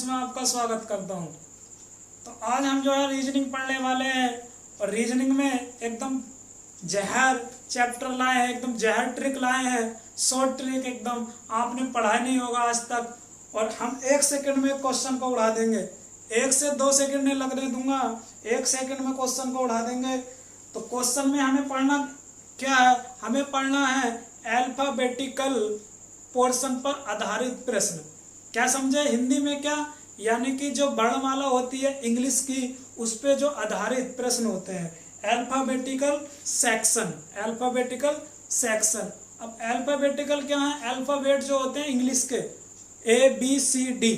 Course में आपका स्वागत करता हूं। तो आज हम जो है रीजनिंग पढ़ने वाले हैं और रीजनिंग में एकदम जहर चैप्टर लाए हैं, एकदम जहर ट्रिक लाए हैं। शॉर्ट ट्रिक एकदम आपने पढ़ा नहीं होगा आज तक और हम 1 सेकंड में क्वेश्चन को उड़ा देंगे। 1 से 2 सेकंड नहीं लगने दूंगा, 1 सेकंड में क्वेश्चन को उड़ा देंगे। तो क्वेश्चन में हमें पढ़ना क्या है? हमें पढ़ना है अल्फाबेटिकल पोर्शन पर आधारित प्रश्न। क्या समझे? हिंदी में क्या, यानी कि जो वर्णमाला होती है इंग्लिश की, उस पे जो आधारित प्रश्न होते हैं। Alphabetical section, alphabetical section. अब अल्फाबेटिकल क्या है? अल्फाबेट जो होते हैं इंग्लिश के ABCD,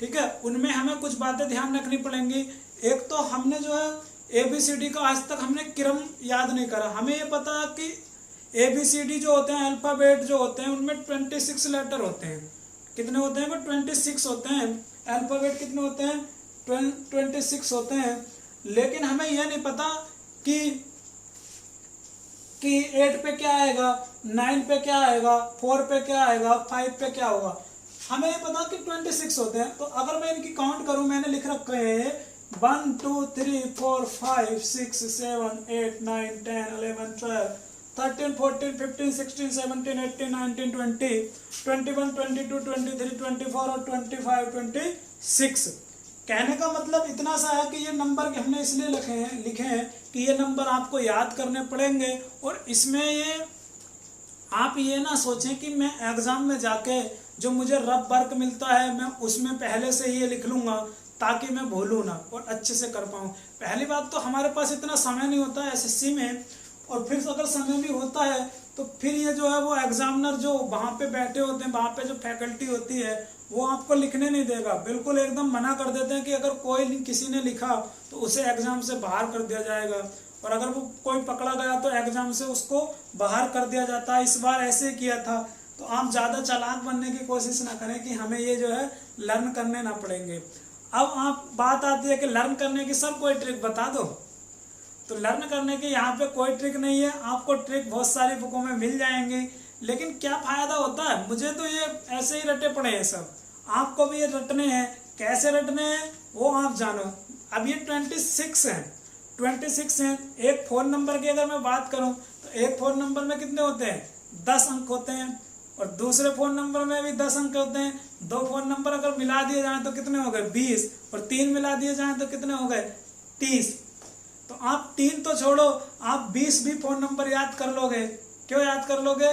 ठीक है, उनमें हमें कुछ बातें ध्यान रखनी पड़ेंगी। एक तो हमने जो है ABCD का आज तक हमने क्रम याद नहीं करा। हमें ये पता है कि ABCD जो होते हैं, अल्फाबेट जो होते हैं, उनमें 26 लेटर होते हैं। कितने होते हैं? वो 26 होते हैं। अल्फाबेट कितने होते हैं? 26 होते हैं। लेकिन हमें यह नहीं पता कि 8 पे क्या आएगा, 9 पे क्या आएगा, 4 पे क्या आएगा, 5 पे क्या होगा। हमें ये पता कि 26 होते हैं। तो अगर मैं इनकी काउंट करूं, मैंने लिख रखे हैं 1 2 3 4 5 6 7 8 9 10 11 12 13 14 15 16 17 18 19 20 21 22 23 24 और 25 26। कहने का मतलब इतना सा है कि ये नंबर हमने इसलिए लिखे हैं कि ये नंबर आपको याद करने पड़ेंगे। और इसमें ये आप ये ना सोचें कि मैं एग्जाम में जाके जो मुझे रफ वर्क मिलता है मैं उसमें पहले से ये लिख लूंगा ताकि मैं भूलूं ना और अच्छे से कर पाऊं। पहली बात तो हमारे पास इतना समय नहीं होता है SSC में, और फिर अगर समय भी होता है तो फिर ये जो है वो एग्जामिनर जो वहाँ पे बैठे होते हैं, वहाँ पे जो फैकल्टी होती है, वो आपको लिखने नहीं देगा। बिल्कुल एकदम मना कर देते हैं कि अगर किसी ने लिखा तो उसे एग्जाम से बाहर कर दिया जाएगा, और अगर वो कोई पकड़ा गया तो एग्जाम से उसको बाहर कर दिया जाता है। इस बार ऐसे किया था। तो आप ज़्यादा चालाक बनने की कोशिश ना करें कि हमें ये जो है लर्न करने ना पड़ेंगे। अब आप बात आती है कि लर्न करने की सर कोई ट्रिक बता दो। तो लर्न करने की यहाँ पे कोई ट्रिक नहीं है। आपको ट्रिक बहुत सारी बुकों में मिल जाएंगे, लेकिन क्या फायदा होता है? मुझे तो ये ऐसे ही रटे पड़े हैं सब, आपको भी ये रटने हैं। कैसे रटने हैं वो आप जानो। अब ये 26 हैं। एक फोन नंबर की अगर मैं बात करूं तो एक फोन नंबर में कितने होते हैं? 10 अंक होते हैं। और दूसरे फोन नंबर में भी 10 अंक होते हैं। 2 फोन नंबर अगर मिला दिए जाएं तो कितने हो गए? 20। और 3 मिला दिए जाएं तो कितने हो गए? 30। तो आप 3 तो छोड़ो, आप 20 भी फोन नंबर याद कर लोगे। क्यों याद कर लोगे?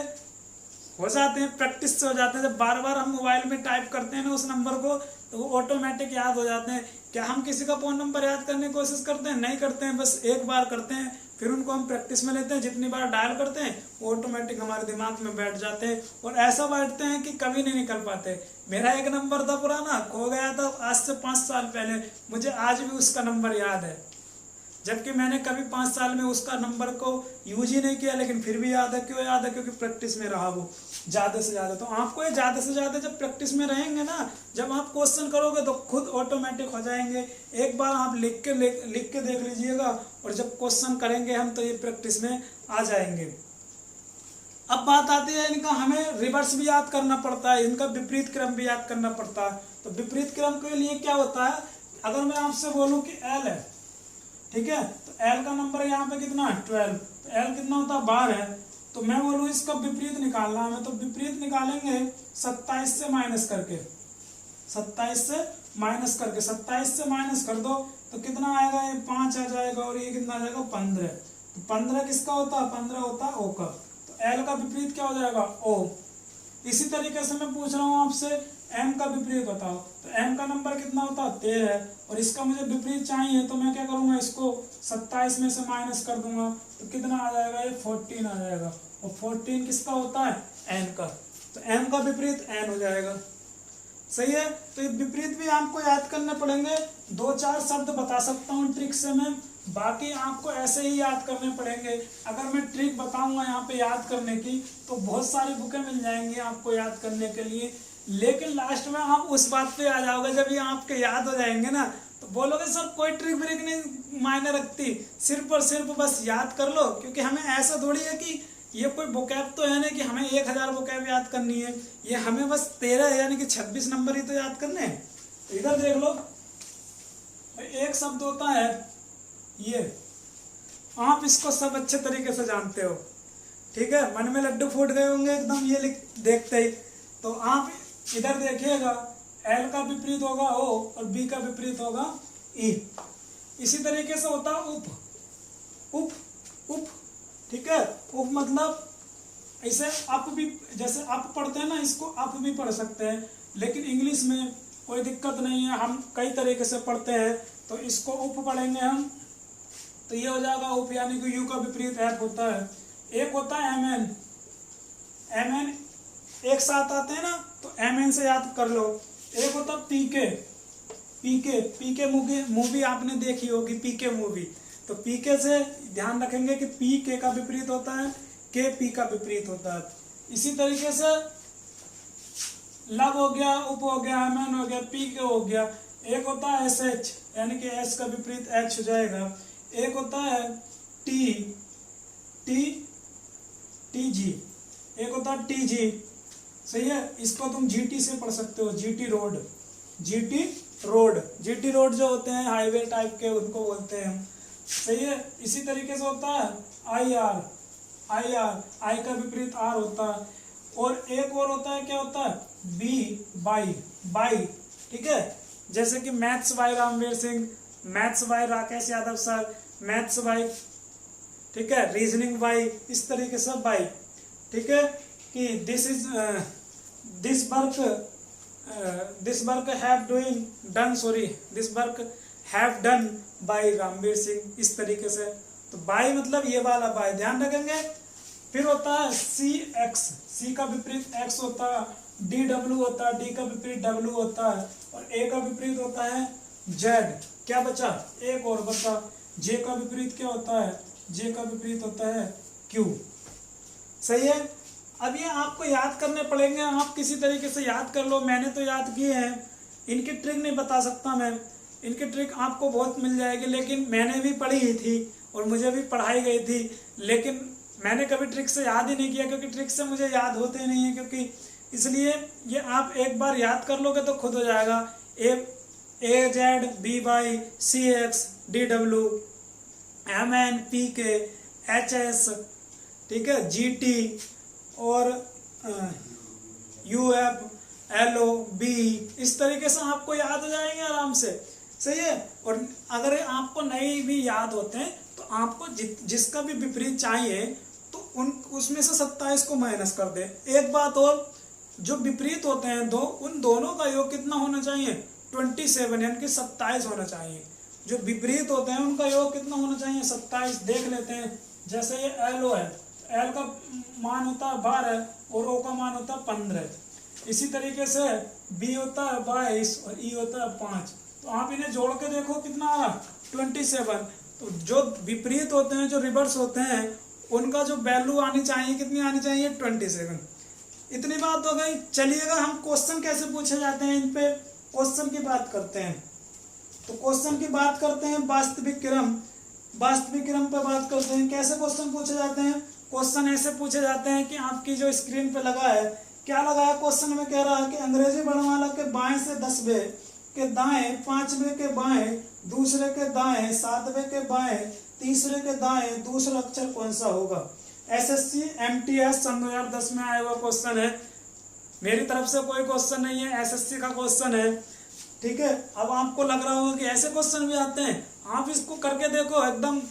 हो जाते हैं, प्रैक्टिस से हो जाते हैं। जब बार बार हम मोबाइल में टाइप करते हैं ना उस नंबर को, तो वो ऑटोमेटिक याद हो जाते हैं। क्या हम किसी का फोन नंबर याद करने की कोशिश करते हैं? नहीं करते हैं। बस एक बार करते हैं, फिर उनको हम प्रैक्टिस में लेते हैं। जितनी बार डायल करते हैं वो ऑटोमेटिक हमारे दिमाग में बैठ जाते हैं, और ऐसा बैठते हैं कि कभी नहीं निकल पाते। मेरा एक नंबर था पुराना, खो गया था आज से 5 साल पहले, मुझे आज भी उसका नंबर याद है, जबकि मैंने कभी 5 साल में उसका नंबर को यूज ही नहीं किया, लेकिन फिर भी याद है। क्यों याद है? क्योंकि प्रैक्टिस में रहा वो ज़्यादा से ज़्यादा। तो आपको ये ज़्यादा से ज़्यादा जब प्रैक्टिस में रहेंगे ना, जब आप क्वेश्चन करोगे तो खुद ऑटोमेटिक हो जाएंगे। एक बार आप लिख के देख लीजिएगा, और जब क्वेश्चन करेंगे हम तो ये प्रैक्टिस में आ जाएंगे। अब बात आती है इनका, हमें रिवर्स भी याद करना पड़ता है, इनका विपरीत क्रम भी याद करना पड़ता है। तो विपरीत क्रम के लिए क्या होता है? अगर मैं आपसे बोलूँ कि L है, ठीक है, तो L का नंबर यहाँ पे कितना है? 12। तो L कितना होता है? 12 है। तो मैं बोलूँ इसका विपरीत निकालना है, तो विपरीत निकालेंगे 27 से माइनस करके। 27 से माइनस कर दो तो कितना आएगा? ये 5 आ जाएगा, और ये कितना आ जाएगा? 15। तो 15 किसका होता है? 15 होता है O का। तो L का विपरीत क्या हो जाएगा? O। इसी तरीके से मैं पूछ रहा हूँ आपसे M का विपरीत बताओ। तो M का नंबर कितना होता है? 13। और इसका मुझे विपरीत चाहिए, तो मैं क्या करूंगा? इसको 27 में से माइनस कर दूंगा, तो कितना आ जाएगा? ये 14 आ जाएगा। और 14 किसका होता है? N का। तो M का विपरीत N हो जाएगा। सही है। तो ये विपरीत भी आपको याद करने पड़ेंगे। 2-4 शब्द बता सकता हूँ ट्रिक से मैं, बाकी आपको ऐसे ही याद करने पड़ेंगे। अगर मैं ट्रिक बताऊंगा यहाँ पे याद करने की, तो बहुत सारी बुकें मिल जाएंगी आपको याद करने के लिए, लेकिन लास्ट में आप उस बात पे आ जाओगे, जब ये आपके याद हो जाएंगे ना, तो बोलोगे सर कोई ट्रिक ब्रिक नहीं मायने रखती, सिर्फ और सिर्फ बस याद कर लो। क्योंकि हमें ऐसा थोड़ी है कि ये कोई बुकैब तो है नहीं कि हमें 1000 बुकैब याद करनी है। ये हमें बस 13 यानी कि 26 नंबर ही तो याद करने हैं। इधर देख लो, एक शब्द होता है ये, आप इसको सब अच्छे तरीके से जानते हो, ठीक है, मन में लड्डू फूट गए होंगे एकदम ये देखते ही। तो आप इधर देखिएगा, एल का विपरीत होगा ओ और बी का विपरीत होगा ई। इसी तरीके से होता है उप, उप, उप, ठीक है। उप मतलब इसे अप भी, जैसे अप पढ़ते हैं ना, इसको अप भी पढ़ सकते हैं, लेकिन इंग्लिश में कोई दिक्कत नहीं है, हम कई तरीके से पढ़ते हैं। तो इसको उप पढ़ेंगे हम, तो ये हो जाएगा उप, यानी कि यू का विपरीत एफ होता है। एक होता है एम एन, एम एन एक साथ आते हैं ना, तो एम एन से याद कर लो। एक होता है पीके, पीके, पीके मूवी आपने देखी होगी, पीके मूवी। तो पीके से ध्यान रखेंगे कि पी के का विपरीत होता है, के पी का विपरीत होता है। इसी तरीके से लव हो गया, उप हो गया, एम एन हो गया, पी के हो गया। एक होता है एस एच, यानी कि एस का विपरीत एच हो जाएगा। एक होता है टी, टी, टी जी, एक होता है टी जी, सही है। इसको तुम जीटी से पढ़ सकते हो, GT road, GT road, GT road जो होते हैं हाईवे टाइप के, उनको बोलते हैं हम, सही है। इसी तरीके से होता है आई आर, आई आर, आई का विपरीत आर होता है। और एक और होता है, क्या होता है बी, बाई, बाई, ठीक है। जैसे कि maths by Ramveer Singh, maths by Rakesh Yadav sir, maths by, ठीक है, रीजनिंग बाय, इस तरीके से बाय, ठीक है। कि this is this work have doing done, sorry this work have done by Ramveer Singh, इस तरीके से। तो बाय मतलब ये वाला बाय, ध्यान रखेंगे। फिर होता है सी एक्स, सी का विपरीत एक्स होता है, डी डब्ल्यू होता है, डी का विपरीत डब्ल्यू होता है, और ए का विपरीत होता है जेड। क्या बचा, एक और बचा, जे का विपरीत क्या होता है, जे का विपरीत होता है क्यू, सही है। अब ये आपको याद करने पड़ेंगे, आप किसी तरीके से याद कर लो। मैंने तो याद किए हैं, इनकी ट्रिक नहीं बता सकता मैं, इनकी ट्रिक आपको बहुत मिल जाएगी, लेकिन मैंने भी पढ़ी ही थी और मुझे भी पढ़ाई गई थी, लेकिन मैंने कभी ट्रिक से याद ही नहीं किया, क्योंकि ट्रिक से मुझे याद होते नहीं है, क्योंकि इसलिए ये आप एक बार याद कर लोगे तो खुद हो जाएगा। A Z, B Y, C X, D W, M N, P K, H S, ठीक है, जी टी, और U F, L O, B, इस तरीके से आपको याद हो जाएंगे आराम से, सही है। और अगर आपको नहीं भी याद होते हैं तो आपको जिसका भी विपरीत चाहिए तो उसमें से 27 को माइनस कर दे। एक बात और, जो विपरीत होते हैं दो, उन दोनों का योग कितना होना चाहिए, 27, यानी कि 27 होना चाहिए। जो विपरीत होते हैं उनका योग कितना होना चाहिए, 27। देख लेते हैं, जैसे ये एल ओ है, एल का मान होता है 12 और ओ का मान होता है 15। इसी तरीके से बी होता है 22 और ई होता है 5। तो आप इन्हें जोड़ के देखो कितना आ रहा, 27। तो जो विपरीत होते हैं, जो रिवर्स होते हैं, उनका जो वैल्यू आनी चाहिए, कितनी आनी चाहिए, 27। इतनी बात हो गई। चलिएगा हम क्वेश्चन कैसे पूछे जाते हैं, इन पे क्वेश्चन की बात करते हैं। तो क्वेश्चन की बात करते हैं, वास्तविक क्रम, वास्तविक क्रम पे बात करते हैं। कैसे क्वेश्चन पूछे जाते हैं, क्वेश्चन ऐसे पूछे जाते हैं कि आपकी जो स्क्रीन पे लगा है, क्या लगा है क्वेश्चन में, कह रहा है कि अंग्रेजी वर्णमाला के बाएं से 10वें के दाएं, 5वें के बाएं, दूसरे के दाएं, 7वें के बाएं, तीसरे के दाएं दूसरा अक्षर कौन सा होगा। एसएससी एमटीएस सन 2010 में आया हुआ क्वेश्चन है, मेरी तरफ से कोई क्वेश्चन नहीं है, एसएससी का क्वेश्चन है, ठीक है। अब आपको लग रहा होगा कि ऐसे क्वेश्चन भी आते हैं, आप इसको करके देखो, एकदम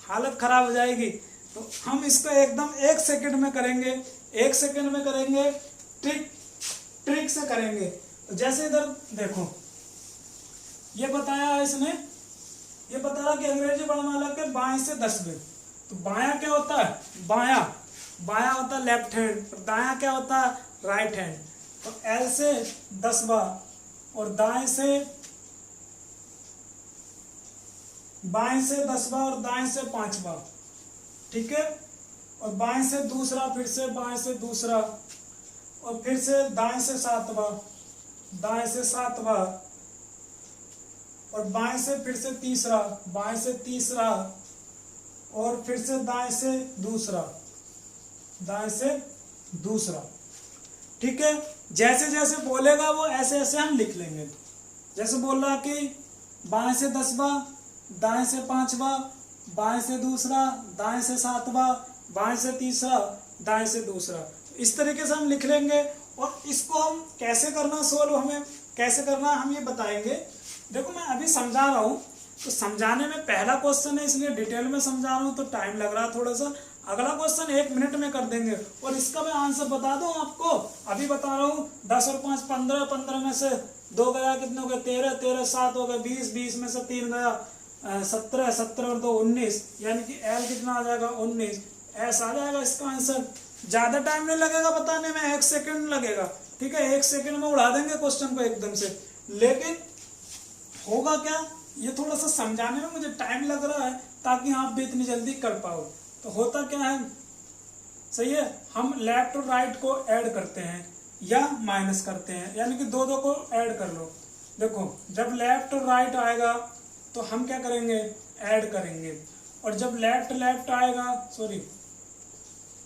हालत खराब हो जाएगी। तो हम इसको एकदम 1 सेकंड में करेंगे, 1 सेकंड में करेंगे, ट्रिक से करेंगे। तो जैसे इधर देखो, ये बताया है इसने, ये बता रहा कि अंग्रेजी वर्णमाला के बाएं से 10वें। तो बायां क्या होता है, बायां, बायां होता है लेफ्ट हैंड, और दायां क्या होता है, राइट हैंड। तो एल से 10वां और बाएं से 10वां और दाएं से 5वां, ठीक है। और बाएं से दूसरा, फिर से बाएं से दूसरा, और फिर से दाएं से 7वां, दाएं से 7वां, और बाएं से फिर से तीसरा, बाएं से तीसरा, और फिर से दाएं से दूसरा, दाएं से दूसरा, ठीक है। जैसे जैसे बोलेगा वो ऐसे ऐसे हम लिख लेंगे। जैसे बोल रहा कि बाएं से 10वां, दाएं से 5वां, बाएं से दूसरा, दाएं से 7वां, बाएं से तीसरा, दाएं से दूसरा। इस तरीके से हम लिख लेंगे। और इसको हम कैसे करना सोल्व, हमें कैसे करना हम ये बताएंगे। देखो मैं अभी समझा रहा हूँ, तो समझाने में पहला क्वेश्चन है इसलिए डिटेल में समझा रहा हूँ, तो टाइम लग रहा है थोड़ा सा। अगला क्वेश्चन 1 मिनट में कर देंगे और इसका मैं आंसर बता दूं आपको, अभी बता रहा हूँ। 10 और 5 15, 15 में से 2 गया, कितने हो गए 13, 13 7 हो गए 20, 20 में से 3 गया 17, 17 और 2 19, यानी कि एल कितना आ जाएगा 19। ऐसा आ जाएगा इसका आंसर। ज्यादा टाइम नहीं लगेगा बताने में, 1 सेकंड लगेगा, ठीक है। 1 सेकंड में उड़ा देंगे क्वेश्चन को एकदम से। लेकिन होगा क्या, ये थोड़ा सा समझाने में मुझे टाइम लग रहा है ताकि आप भी इतनी जल्दी कर पाओ। तो होता क्या है, सही है, हम लेफ्ट और राइट को ऐड करते हैं या माइनस करते हैं, यानी कि दो को ऐड कर लो। देखो जब लेफ्ट और राइट आएगा तो हम क्या करेंगे, ऐड करेंगे। और जब लेफ्ट लेफ्ट आएगा, सॉरी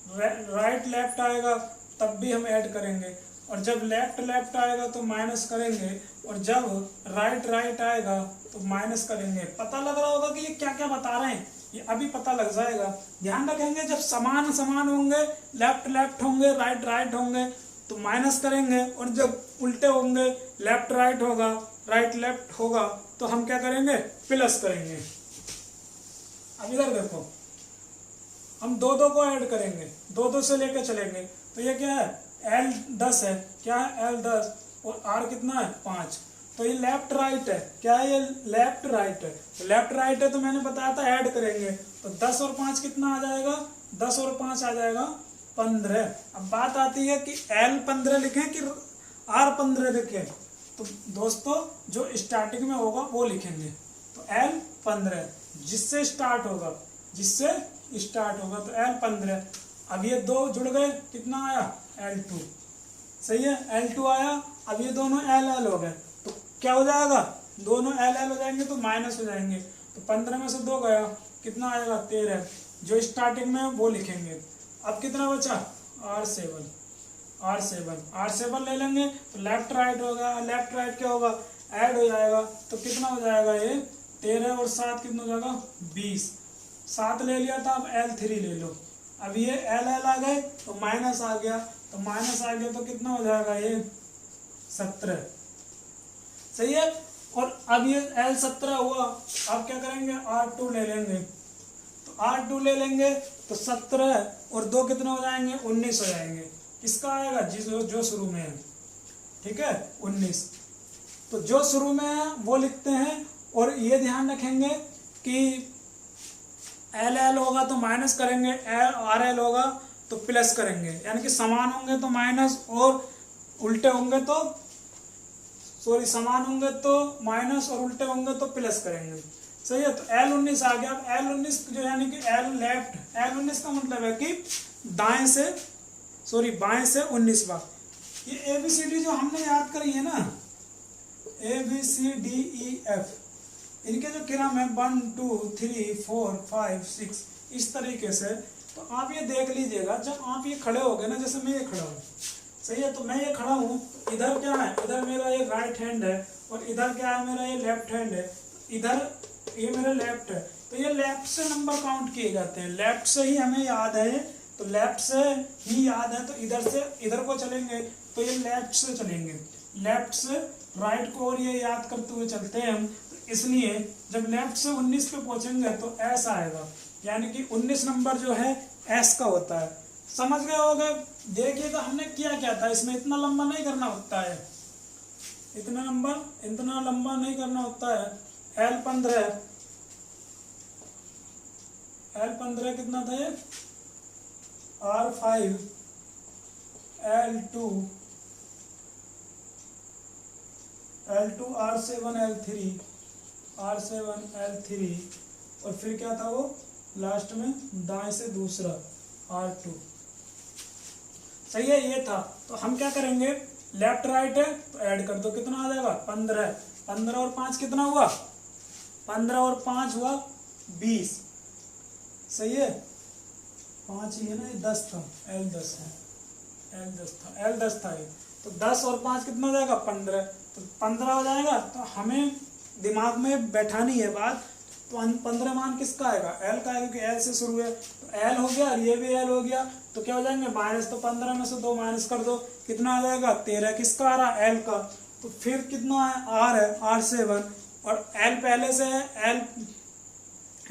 राइट लेफ्ट आएगा तब भी हम ऐड करेंगे। और जब लेफ्ट लेफ्ट आएगा तो माइनस करेंगे। और जब राइट राइट आएगा तो माइनस करेंगे। पता लग रहा होगा कि ये क्या क्या बता रहे हैं, ये अभी पता लग जाएगा। ध्यान रखेंगे, जब समान समान होंगे, लेफ्ट लेफ्ट होंगे, राइट राइट होंगे तो माइनस करेंगे। और जब उल्टे होंगे, लेफ्ट राइट होगा, राइट लेफ्ट होगा, तो हम क्या करेंगे, प्लस करेंगे। अब इधर देखो, हम दो को ऐड करेंगे, दो से लेकर चलेंगे। तो ये क्या है, L 10 है, क्या है L 10 और R कितना है 5। तो ये लेफ्ट राइट है, क्या है ये लेफ्ट राइट है। तो लेफ्ट राइट है तो मैंने बताया था ऐड करेंगे। तो 10 और 5 कितना आ जाएगा, 10 और 5 आ जाएगा 15। अब बात आती है कि L 15 लिखें कि R 15 लिखें। तो दोस्तों जो स्टार्टिंग में होगा वो लिखेंगे। तो L 15 जिससे स्टार्ट होगा, तो L 15। अब ये दो जुड़ गए, कितना आया L2, सही है, L2 आया। अब ये दोनों LL हो गए तो क्या हो जाएगा, दोनों LL हो जाएंगे तो माइनस हो जाएंगे। तो 15 में से 2 गया, कितना आएगा 13। जो स्टार्टिंग में वो लिखेंगे। अब कितना बचा R7 ले लेंगे। तो लेफ्ट राइट होगा, लेफ्ट राइट क्या होगा, ऐड हो जाएगा। तो कितना हो जाएगा ये 13 और 7 कितना हो जाएगा 20। 7 ले लिया था, अब L3 ले लो। अब ये LL आ गए तो माइनस आ गया, तो कितना हो जाएगा ये 17, सही है। और अब ये L17 हुआ। अब क्या करेंगे, R2 ले लेंगे। तो R2 ले लेंगे तो 17 और 2 कितने हो जाएंगे 19 हो जाएंगे। किसका आएगा, जो शुरू में है, ठीक है 19। तो जो शुरू में है वो लिखते हैं। और ये ध्यान रखेंगे कि LL होगा तो माइनस करेंगे, RL होगा तो प्लस करेंगे। यानी कि समान होंगे तो माइनस और उल्टे होंगे तो समान होंगे तो माइनस और उल्टे होंगे तो प्लस करेंगे, सही है। तो L19 आ गया। अब L19 जो यानी कि L19 का मतलब है कि बाएं से 19वां। ये ABCD जो हमने याद करी है ना, ABCDEF, इनके जो क्रम है 1 2 3 4 5 6 इस तरीके से। तो आप ये देख लीजिएगा, जब आप ये खड़े हो गए ना, जैसे मैं ये खड़ा हूँ, सही है, तो मैं ये खड़ा हूँ, इधर क्या है, इधर मेरा ये राइट हैंड है और इधर क्या है, मेरा ये लेफ्ट हैंड है। इधर ये मेरा लेफ्ट है, तो ये लेफ्ट से नंबर काउंट किए जाते हैं। लेफ्ट से ही हमें याद है, तो लेफ्ट से ही याद है, तो इधर से इधर को चलेंगे तो ये लेफ्ट से चलेंगे, लेफ्ट से राइट को, और ये याद करते हुए चलते हैं हम। इसलिए जब लेफ्ट से 19 पे पहुंचेंगे तो ऐसा आएगा, यानी कि 19 नंबर जो है एस का होता है। समझ गए होगे। देखिएगा हमने किया क्या था, इसमें इतना लंबा नहीं करना होता है, इतना लंबा नहीं करना होता है। L15 कितना था ये, R5 L2 R7 L3 और फिर क्या था वो लास्ट में दाएं से दूसरा R2, सही है, ये था। तो हम क्या करेंगे, लेफ्ट राइट है तो ऐड कर दो, कितना आ जाएगा 15 और 5 कितना हुआ, 15 और 5 हुआ 20, सही है। 5 ही है ना, ये 10 था, L10 था ये। तो 10 और 5 कितना हो जाएगा 15, तो 15 हो जाएगा। तो हमें दिमाग में बैठानी है बात, तो 15 मान किसका आएगा, एल का आएगा, क्योंकि एल से शुरू है, तो एल हो गया और ये भी एल हो गया, तो क्या हो जाएंगे माइनस, तो 15 में से 2 माइनस कर दो, कितना आ जाएगा 13, किसका आ रहा एल का। तो फिर कितना है आर है, R7, और एल पहले से है,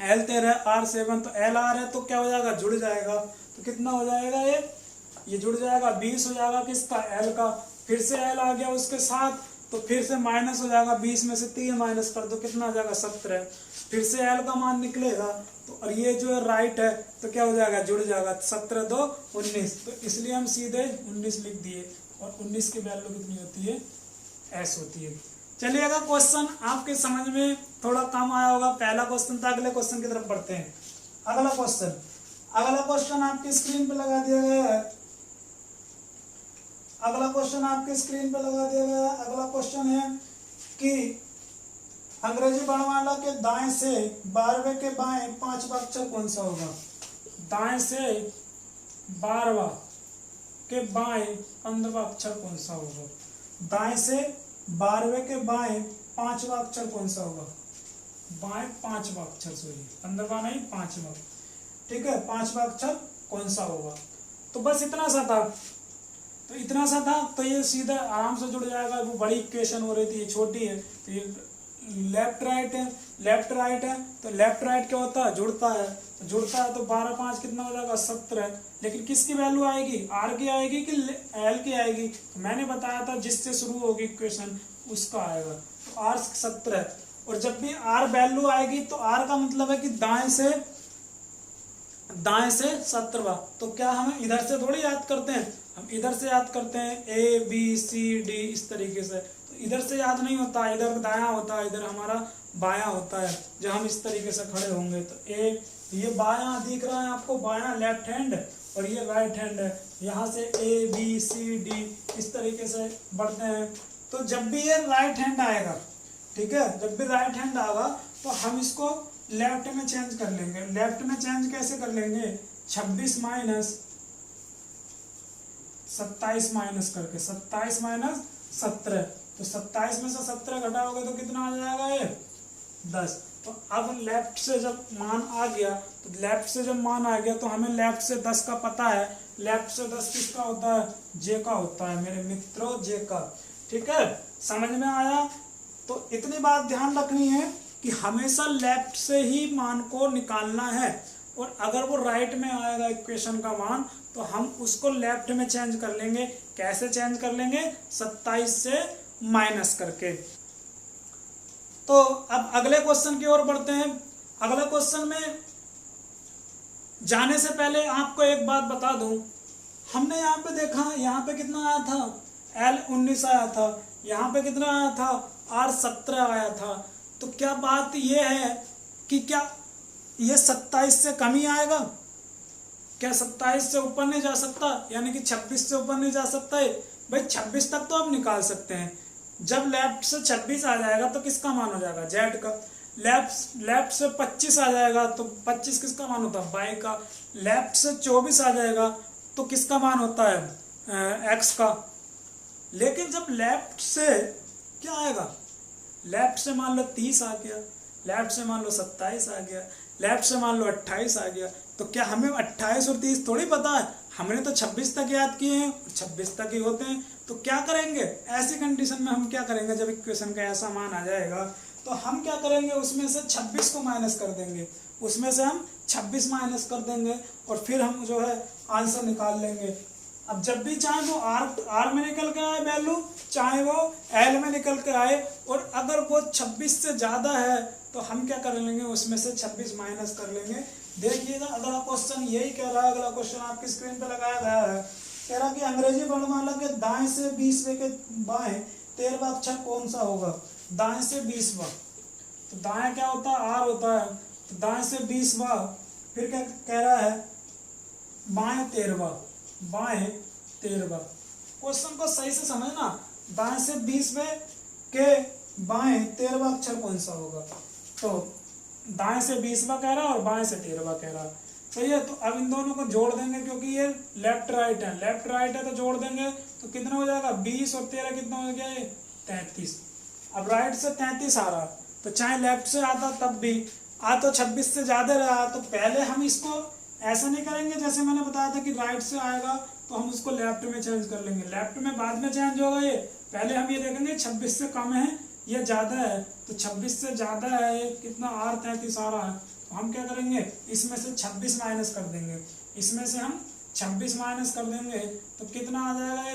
एल 13 R7, तो एल आर है, तो क्या हो जाएगा जुड़ जाएगा, तो कितना हो जाएगा ये जुड़ जाएगा 20 हो जाएगा किसका एल का। फिर से एल आ गया उसके साथ, तो फिर से माइनस हो जाएगा, 20 में से 3 माइनस कर दो, कितना आ जाएगा 17। फिर से एल का मान निकलेगा, तो और ये जो है राइट है, तो क्या हो जाएगा जुड़ जाएगा, 17 2 19, तो इसलिए हम सीधे 19 लिख दिए, और 19 की वैल्यू कितनी होती है, एस होती है। चलिएगा क्वेश्चन आपके समझ में थोड़ा कम आया होगा, पहला क्वेश्चन था, अगले क्वेश्चन की तरफ बढ़ते हैं। अगला क्वेश्चन आपकी स्क्रीन पे लगा दिया गया है, अगला क्वेश्चन आपके स्क्रीन पे लगा दिया गया है। अगला क्वेश्चन है कि अंग्रेजी वर्णमाला के दाएं से 12वें के बाएं 5वां अक्षर कौन सा होगा। दाएं से 12वां के बाएं 15वां अक्षर कौन सा होगा। दाएं से 12वें के बाएं 5वां अक्षर कौन सा होगा। बाएं 5वां अक्षर, सॉरी 15वां नहीं 5वां, ठीक है, 5वां अक्षर कौन सा होगा। तो बस इतना सा था, तो ये सीधा आराम से जुड़ जाएगा। वो बड़ी इक्वेशन हो रही थी, ये छोटी है, तो ये लेफ्ट राइट है, तो लेफ्ट राइट क्या होता है, जुड़ता है, तो 12 5 कितना हो जाएगा 17। लेकिन किसकी वैल्यू आएगी, आर की आएगी कि एल की आएगी। तो मैंने बताया था जिससे शुरू होगी इक्वेशन उसका आएगा, तो आर 17। और जब भी आर वैल्यू आएगी तो आर का मतलब है कि दाएं से 17वां। तो क्या हम इधर से थोड़ी याद करते हैं, हम इधर से याद करते हैं, ए बी सी डी इस तरीके से। तो इधर से याद नहीं होता, इधर दायां होता है, इधर हमारा बायां होता है। जब हम इस तरीके से खड़े होंगे तो ये बायां दिख रहा है आपको, बायां लेफ्ट हैंड, और ये राइट हैंड है। यहाँ से ए बी सी डी इस तरीके से बढ़ते हैं। तो जब भी ये राइट हैंड आएगा, ठीक है, जब भी राइट हैंड आएगा तो हम इसको लेफ्ट में चेंज कर लेंगे। लेफ्ट में चेंज कैसे कर लेंगे, 26 माइनस 27 माइनस करके, 27 माइनस 17, तो 27 में से 17 घटाओगे तो कितना आ जाएगा ये 10। तो अब लेफ्ट से जब मान आ गया, तो हमें लेफ्ट से 10 का पता है। लेफ्ट से 10 किसका होता है, जे का होता है मेरे मित्रों, जे का। ठीक है, समझ में आया। तो इतनी बात ध्यान रखनी है कि हमेशा लेफ्ट से ही मान को निकालना है, और अगर वो राइट में आएगा इक्वेशन का मान, तो हम उसको लेफ्ट में चेंज कर लेंगे। कैसे चेंज कर लेंगे, 27 से माइनस करके। तो अब अगले क्वेश्चन की ओर बढ़ते हैं। अगले क्वेश्चन में जाने से पहले आपको एक बात बता दूं, हमने यहाँ पे देखा, यहाँ पे कितना आया था, L 19 आया था, यहाँ पे कितना आया था, R 17 आया था। तो क्या बात ये है कि क्या ये 27 से कम ही आएगा, क्या 27 से ऊपर नहीं जा सकता, यानी कि 26 से ऊपर नहीं जा सकता है। भाई 26 तक तो आप निकाल सकते हैं। जब लेफ्ट से 26 आ जाएगा तो किसका मान हो जाएगा, जेड का। लेफ्ट से 25 आ जाएगा तो 25 किसका मान होता है, वाई का। लेफ्ट से 24 आ जाएगा तो किसका मान होता है, एक्स का। लेकिन जब लेफ्ट से क्या आएगा, लेफ्ट से मान लो 30 आ गया, लेफ्ट से मान लो 27 आ गया, लेफ्ट से मान लो 28 आ गया, तो क्या हमें 28 और 30 थोड़ी पता है, हमने तो 26 तक याद किए हैं, 26 तक ही होते हैं। तो क्या करेंगे ऐसी कंडीशन में, हम क्या करेंगे, जब इक्वेशन का ऐसा मान आ जाएगा तो हम क्या करेंगे, उसमें से 26 को माइनस कर देंगे, उसमें से हम 26 माइनस कर देंगे, और फिर हम जो है आंसर निकाल लेंगे। अब जब भी चाहे वो आर में निकल के आए वैल्यू, चाहे वो एल में निकल के आए, और अगर वो 26 से ज़्यादा है तो हम क्या कर लेंगे, उसमें से 26 माइनस कर लेंगे। देखिएगा अगला क्वेश्चन यही कह रहा है, अगला क्वेश्चन आपकी स्क्रीन पे लगाया गया है। कह रहा कि अंग्रेजी वर्णमाला के दाएं से 20वें के बाएं 13वां अक्षर कौन सा होगा। दाएं से 20वां, तो दाएं क्या होता है, आर होता है, तो दाएं से 20वां, फिर क्या कह रहा है, बाएं 13वां, बाएं 13वां। क्वेश्चन को सही से समझना, दाएं से 20वें के बाएं 13वां अक्षर कौन सा होगा। तो दाएं से 20वां कह रहा है और बाएं से 13वां कह रहा है, सही है। तो अब इन दोनों को जोड़ देंगे, क्योंकि ये लेफ्ट राइट है, लेफ्ट राइट है तो जोड़ देंगे, तो कितना हो जाएगा 20 और 13 कितना हो गया ये 33। अब राइट से 33 आ रहा, तो चाहे लेफ्ट से आता तब भी आ तो 26 से ज्यादा रहा, तो पहले हम इसको ऐसा नहीं करेंगे जैसे मैंने बताया था कि राइट से आएगा तो हम उसको लेफ्ट में चेंज कर लेंगे, लेफ्ट में बाद में चेंज होगा ये। पहले हम ये देखेंगे 26 से कम है ये ज्यादा है, तो 26 से ज्यादा है ये कितना R 33 आ रहा है, तो हम क्या करेंगे इसमें से 26 माइनस कर देंगे, इसमें से हम 26 माइनस कर देंगे तो कितना आ जाएगा ये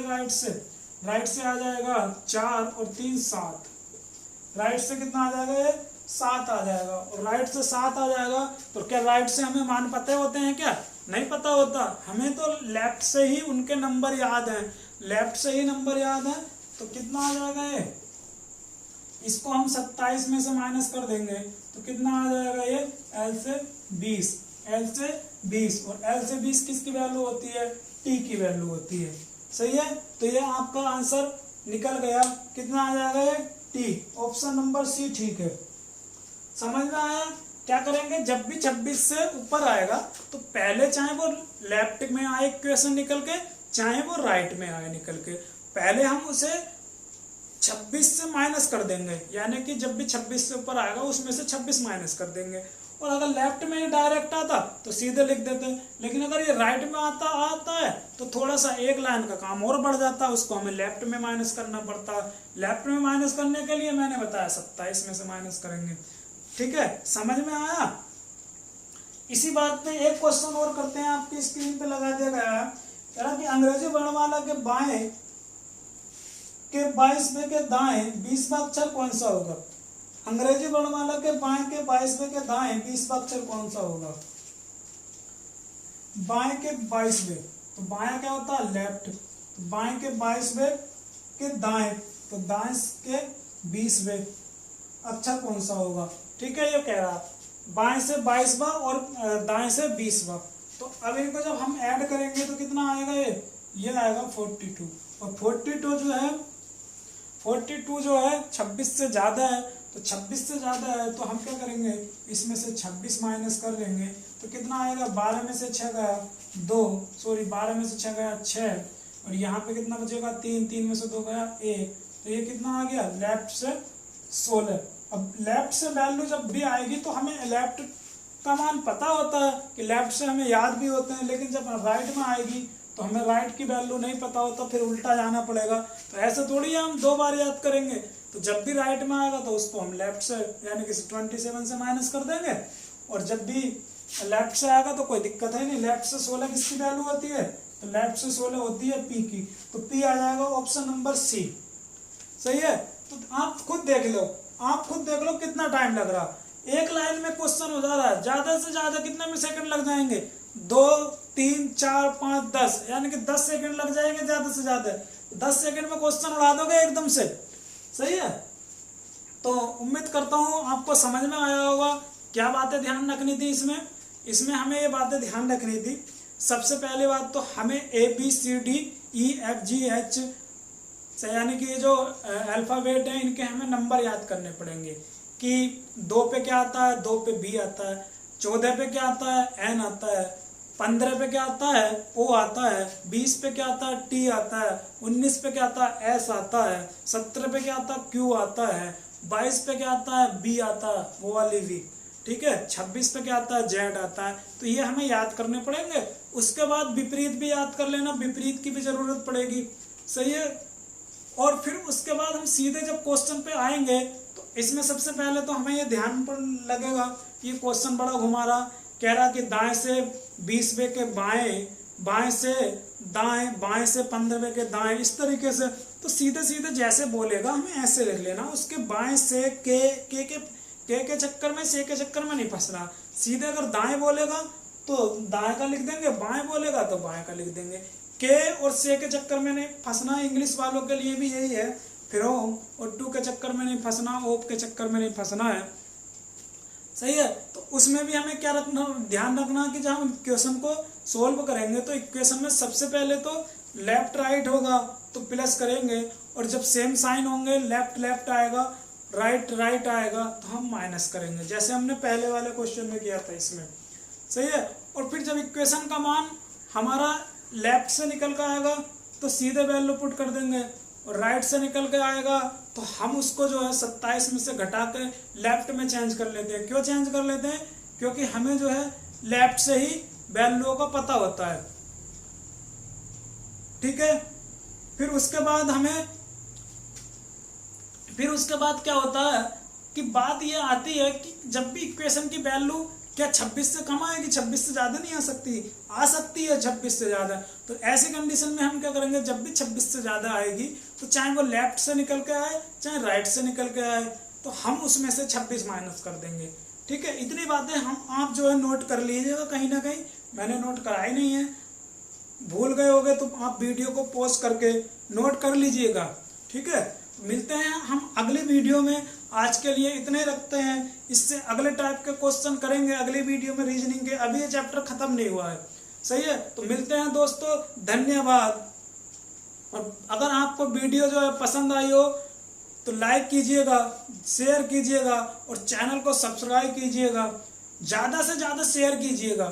राइट से आ जाएगा 4 और 3 7, राइट से कितना आ जाएगा ये 7 आ जाएगा, और राइट से 7 आ जाएगा। तो क्या राइट से हमें मान पता होते हैं क्या? नहीं पता होता, हमें तो लेफ्ट से ही उनके नंबर याद हैं, लेफ्ट से ही नंबर याद है। तो कितना आ जाएगा ये, इसको हम 27 में से माइनस कर देंगे तो कितना आ जाएगा ये L से 20, L से 20, और L से 20 किसकी वैल्यू होती है? T की वैल्यू होती है। सही है, तो ये आपका आंसर निकल गया, कितना आ जाएगा ये T, ऑप्शन नंबर सी ठीक है। समझ में आया? क्या करेंगे जब भी 26 से ऊपर आएगा तो पहले चाहे वो लेफ्ट में आए इक्वेशन निकल के, चाहे वो राइट में आए निकल के, पहले हम उसे 26 से माइनस कर देंगे, यानी कि जब भी 26 से ऊपर आएगा उसमें से 26 माइनस कर देंगे। और अगर लेफ्ट में ही डायरेक्ट आता तो सीधे लिख देते, लेकिन अगर ये राइट में आता है तो थोड़ा सा एक लाइन का काम और बढ़ जाता है, उसको हमें लेफ्ट में माइनस करना पड़ता है। लेफ्ट में माइनस करने के लिए मैंने बताया 27 में से माइनस करेंगे। ठीक है, समझ में आया? इसी बात पे एक क्वेश्चन और करते हैं, आपकी स्क्रीन पे लगा दिया गया है, कह रहा कि अंग्रेजी वर्णमाला के बाएं के 22वें के दाएं 20वां अक्षर कौन सा होगा? अंग्रेजी वर्णमाला के बाएं के 22वें के दाएं 20वां अक्षर कौन सा होगा? बाएं के 22वें, तो बायां क्या होता है? लेफ्ट। तो बाएं के 22वें के दाएं, तो दाएं के 20वें अक्षर कौन सा होगा? ठीक है, ये कह रहा बाएं से 22वां और दाएं से 20वां। तो अब इनको जब हम ऐड करेंगे तो कितना आएगा? ये आएगा 42, और 42 जो है 26 से ज्यादा है, तो 26 से ज्यादा है तो हम क्या करेंगे इसमें से 26 माइनस कर लेंगे तो कितना आएगा? 12 में से 6 गया 2, 12 में से 6 गया 6, और यहाँ पे कितना बचेगा 3 में से 2 गया 1, तो ये कितना आ गया? लेफ्ट से 16। अब लेफ्ट से वैल्यू जब भी आएगी तो हमें लेफ्ट का मान पता होता है कि लेफ्ट से हमें याद भी होते हैं, लेकिन जब राइट में आएगी तो हमें राइट की वैल्यू नहीं पता होता, फिर उल्टा जाना पड़ेगा। तो ऐसा थोड़ी है हम 2 बार याद करेंगे, तो जब भी राइट में आएगा तो उसको हम लेफ्ट से यानी कि 27 से माइनस कर देंगे, और जब भी लेफ्ट से आएगा तो कोई दिक्कत है नहीं। लेफ्ट से 16 किसकी वैल्यू होती है? तो लेफ्ट से 16 होती है P की, तो P आ जाएगा ऑप्शन नंबर सी। सही है, तो आप खुद देख लो कितना टाइम लग रहा, एक लाइन में क्वेश्चन हो जा रहा है, ज्यादा से ज्यादा कितने में सेकंड लग जाएंगे? 2 3 4 5 10, यानी कि 10 सेकंड लग जाएंगे ज्यादा से ज्यादा। 10 सेकंड में क्वेश्चन उड़ा दोगे एकदम से। सही है, तो उम्मीद करता हूं आपको समझ में आया होगा। क्या बातें ध्यान रखनी थी इसमें हमें ये बातें ध्यान रखनी थी। सबसे पहले बात तो हमें ABCDEFGH यानी कि जो अल्फाबेट है इनके हमें नंबर याद करने पड़ेंगे कि 2 पे क्या आता है? 2 पे B आता है, 14 पे क्या आता है? N आता है, 15 पे क्या आता है? O आता है, 20 पे क्या आता है? T आता है, 19 पे क्या आता है? S आता है, 17 पे क्या आता है? Q आता है, 22 पे क्या आता है? B आता है, वो वाली V। ठीक है, 26 पे क्या आता है? Z आता है। तो ये हमें याद करने पड़ेंगे। उसके बाद विपरीत भी याद कर लेना, विपरीत की भी जरूरत पड़ेगी। सही है, और फिर उसके बाद हम सीधे जब क्वेश्चन पे आएंगे तो इसमें सबसे पहले तो हमें ये ध्यान पर लगेगा, ये क्वेश्चन बड़ा घुमा रहा, कह रहा कि दाएं से 20वें के बाएं, बाएं से दाएं, बाएं से 15वें के दाएं, इस तरीके से। तो सीधे सीधे जैसे बोलेगा हमें ऐसे लिख लेना, उसके बाएं से के चक्कर में, से के चक्कर में नहीं फंसना। सीधे अगर दाएं बोलेगा तो दाएं का लिख देंगे, बाएं बोलेगा तो बाएं का लिख देंगे। के और से के चक्कर में नहीं फंसना, इंग्लिश वालों के लिए भी यही है। फ्रॉम और टू के चक्कर में नहीं फंसना, ऑफ के चक्कर में नहीं फंसना है। सही है, तो उसमें भी हमें क्या रखना, ध्यान रखना कि जब हम इक्वेशन को सोल्व करेंगे तो इक्वेशन में सबसे पहले तो लेफ्ट राइट होगा तो प्लस करेंगे, और जब सेम साइन होंगे लेफ्ट लेफ्ट आएगा, राइट राइट आएगा तो हम माइनस करेंगे, जैसे हमने पहले वाले क्वेश्चन में किया था इसमें। सही है, और फिर जब इक्वेशन का मान हमारा लेफ्ट से निकल कर आएगा तो सीधे वैल्यू पुट कर देंगे, और राइट से निकल के आएगा तो हम उसको जो है 27 में से घटा के लेफ्ट में चेंज कर लेते हैं। क्यों चेंज कर लेते हैं? क्योंकि हमें जो है लेफ्ट से ही वैल्यू का पता होता है। ठीक है, फिर उसके बाद क्या होता है कि बात ये आती है कि जब भी इक्वेशन की वैल्यू क्या 26 से कम आएगी, 26 से ज्यादा नहीं आ सकती है 26 से ज्यादा। तो ऐसी कंडीशन में हम क्या करेंगे, जब भी 26 से ज्यादा आएगी तो चाहे वो लेफ्ट से निकल के आए चाहे राइट से निकल के आए, तो हम उसमें से 26 माइनस कर देंगे। ठीक है, इतनी बातें आप जो है नोट कर लीजिएगा, कहीं ना कहीं मैंने नोट कराई नहीं है, भूल गए होगे तो आप वीडियो को पॉज करके नोट कर लीजिएगा। ठीक है, मिलते हैं हम अगली वीडियो में। आज के लिए इतने रखते हैं, इससे अगले टाइप के क्वेश्चन करेंगे अगली वीडियो में रीजनिंग के। अभी ये चैप्टर खत्म नहीं हुआ है, सही है। तो मिलते हैं दोस्तों, धन्यवाद। और अगर आपको वीडियो जो है पसंद आई हो तो लाइक कीजिएगा, शेयर कीजिएगा और चैनल को सब्सक्राइब कीजिएगा, ज्यादा से ज्यादा शेयर कीजिएगा।